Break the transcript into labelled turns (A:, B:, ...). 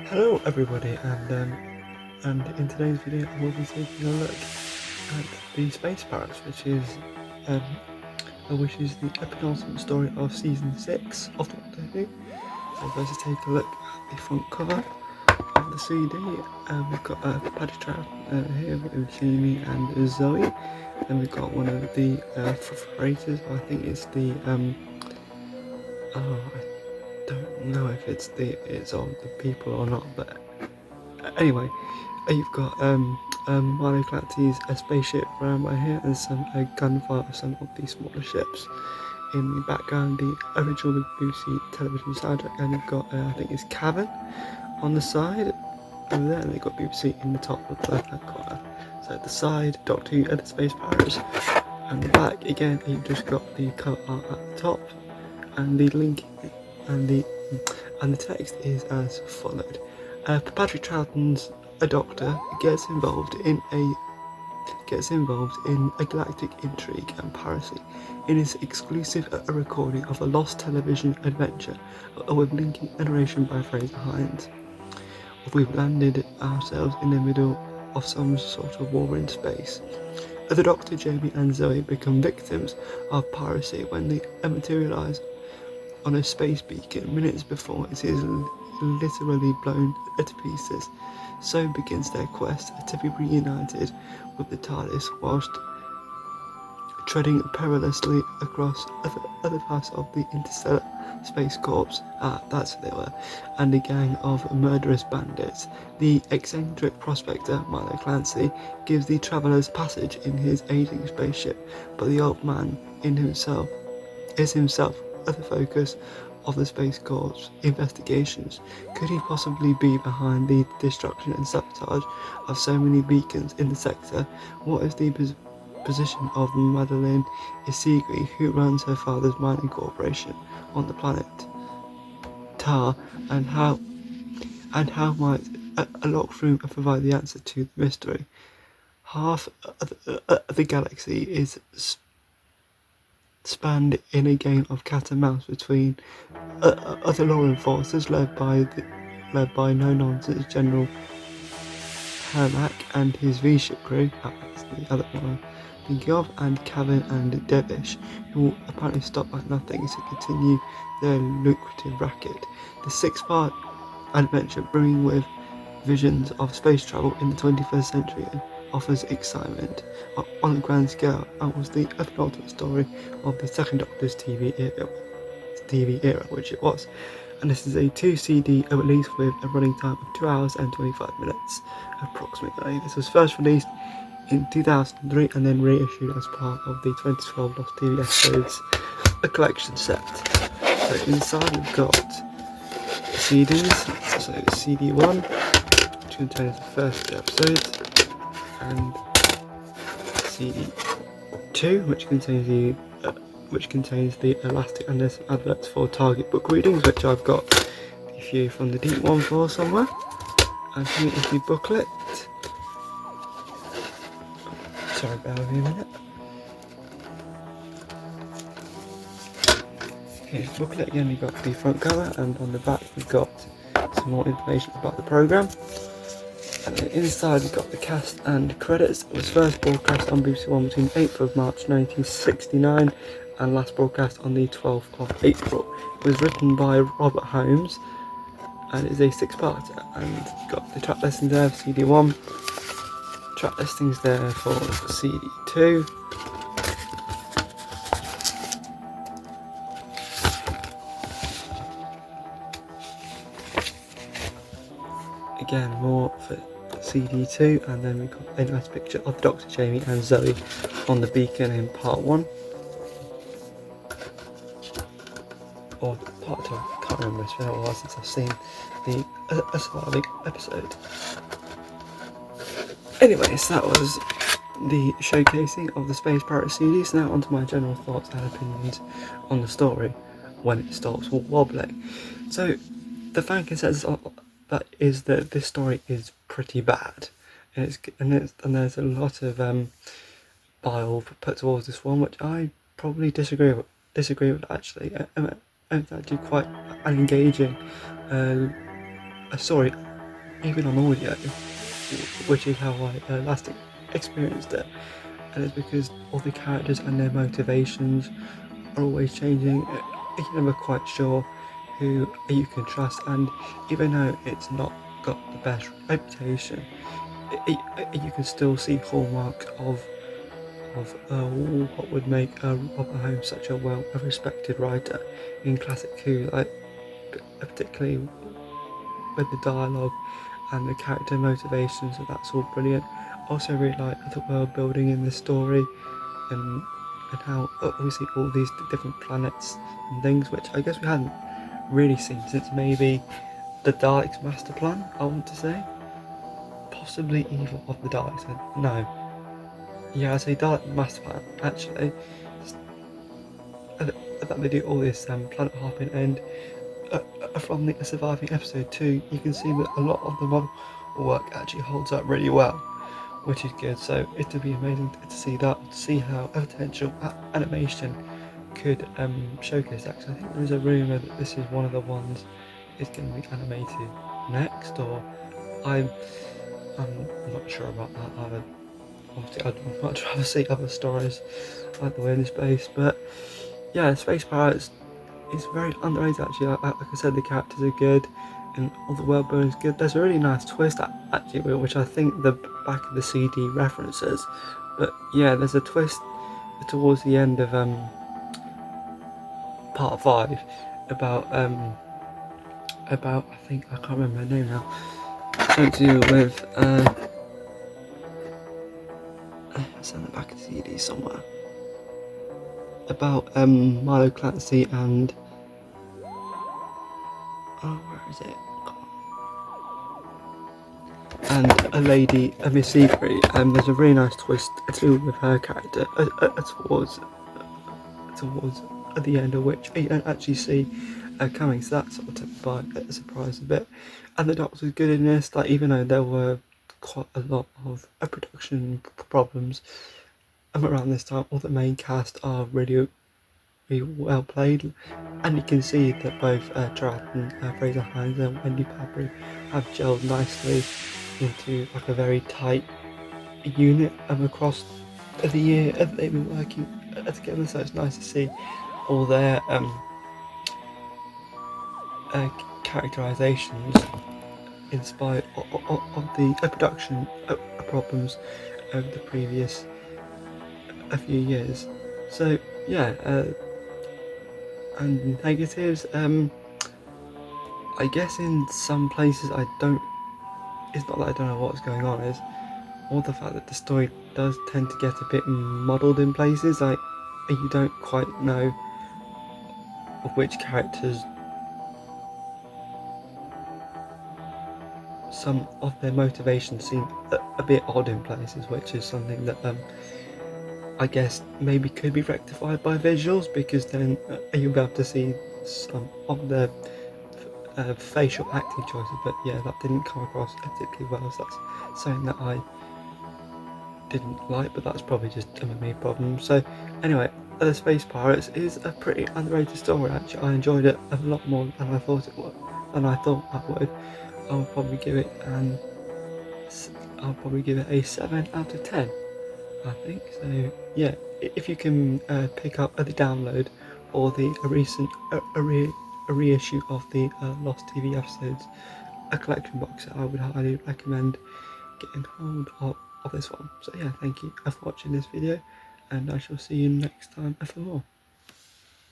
A: Hello everybody, and in today's video I will be taking a look at the Space Pirates, um which is the penultimate story of season 6 of Doctor Who. So let's take a look at the front cover of the CD. We've got Paddy Trout here with Jamie and Zoe, and we've got one of the freighters. I think it's the oh, I don't know if it's of the people or not, but anyway, you've got Mario Clancy's a spaceship around by here, and some gunfire of some of the smaller ships. In the background, the original BBC television soundtrack, and you've got I think it's Cavern on the side over there, and they've got BBC in the top of the left-hand corner. So at the side, Doctor Who and the Space Pirates, and the back again, you've just got the cover art at the top, and the link and the text is as followed. Patrick Troughton's a doctor gets involved in a galactic intrigue and piracy in his exclusive recording of a lost television adventure with linking narration by Fraser Hines. We've landed ourselves in the middle of some sort of war in space. The Doctor, Jamie and Zoe become victims of piracy when they materialise on a space beacon minutes before it is literally blown to pieces. So begins their quest to be reunited with the TARDIS whilst treading perilously across other parts of the interstellar space corps. That's what they were. And a gang of murderous bandits. The eccentric prospector, Milo Clancy, gives the travellers passage in his aging spaceship, but the old man is himself the focus of the Space Corps investigations. Could he possibly be behind the destruction and sabotage of so many beacons in the sector? What is the position of Madeline Isigui, who runs her father's mining corporation on the planet Tar, and how might a locked room provide the answer to the mystery? Half of the galaxy is spanned in a game of cat and mouse between other law enforcers led by no-nonsense General Hermack and his V-ship crew. That's the other one I'm thinking of, and Kevin and Devish, who will apparently stop at nothing to continue their lucrative racket. The six-part adventure, brimming with visions of space travel in the 21st century, offers excitement on a grand scale, and was the penultimate story of the Second Doctor's TV era, which it was. And this is a 2 CD release with a running time of 2 hours and 25 minutes approximately. This was first released in 2003 and then reissued as part of the 2012 Lost TV Episodes, a collection set. So inside we've got CDs, so CD1, which contains the first episode, and CD2, which contains the elastic, and there's some adverts for Target book readings, which I've got a few from the deep one for somewhere. And here is the booklet. Sorry, bear with me a minute. Here's the booklet again. We've got the front cover, and on the back we've got some more information about the programme. And then inside we've got the cast and credits. It was first broadcast on BBC One between 8th of March 1969 and last broadcast on the 12th of April. It was written by Robert Holmes and is a 6-parter, and you've got the track listings there for CD1, track listings there for CD2, again more for CD2, and then we've got a nice picture of Dr. Jamie and Zoe on the beacon in part 1. Or part 2, I can't remember, it's been a while since I've seen the surviving episode. Anyways, that was the showcasing of the Space Pirate series. Now onto my general thoughts and opinions on the story when it stops wobbling. So the fan consensus that is that this story is pretty bad, and there's a lot of bile put towards this one, which I probably disagree with actually. It's actually quite an engaging story even on audio, which is how I last experienced it. And it's because all the characters and their motivations are always changing. You're never quite sure who you can trust, and even though it's not got the best reputation, you can still see hallmarks of what would make Robert Holmes such a well-respected writer in classic Who, like particularly with the dialogue and the character motivations. So that's all brilliant. Also really like the world building in the story, and how obviously all these different planets and things, which I guess we hadn't really seen since maybe the Daleks' master plan, I want to say. Possibly Evil of the Daleks. No. Yeah, I say Dalek master plan, actually. That they do all this planet hopping, and from the surviving episode 2, you can see that a lot of the model work actually holds up really well, which is good. So it'll be amazing to see that, to see how a potential animation could showcase that. Cause I think there is a rumour that this is one of the ones is going to be animated next, or I'm not sure about that either. Obviously, I'd much rather see other stories like the way in space, but yeah, Space Pirates is very underrated actually. Like I said, the characters are good and all the world building is good. There's a really nice twist actually, which I think the back of the CD references. But yeah, there's a twist towards the end of part 5 about I think I can't remember her name now. Something to do with it's on the back of the CD somewhere. About Milo Clancy and where is it? And a lady, Miss Seabury. There's a really nice twist to do with her character towards at the end of which you don't actually see coming. So that sort of took by a surprise a bit. And the Doctor was good in this. Like even though there were quite a lot of production problems around this time, all the main cast are really well played, and you can see that both Gerard and Fraser Hines and Wendy Padbury have gelled nicely into like a very tight unit across the year that they've been working together. So it's nice to see all their characterizations in spite of the production problems over the previous a few years. So yeah, and negatives. I guess in some places I don't. It's not that I don't know what's going on. It's more the fact that the story does tend to get a bit muddled in places. Like you don't quite know which characters. Some of their motivations seem a bit odd in places, which is something that I guess maybe could be rectified by visuals, because then you'll be able to see some of the facial acting choices. But yeah, that didn't come across particularly well, so that's something that I didn't like, but that's probably just a me problem. So anyway, The Space Pirates is a pretty underrated story actually. I enjoyed it a lot more than I thought it would, than I thought I would. I'll probably give it a 7 out of 10, I think. So yeah, if you can pick up the download or the recent a reissue of the Lost TV episodes, a collection box, I would highly recommend getting hold of this one. So yeah, thank you for watching this video, and I shall see you next time for more.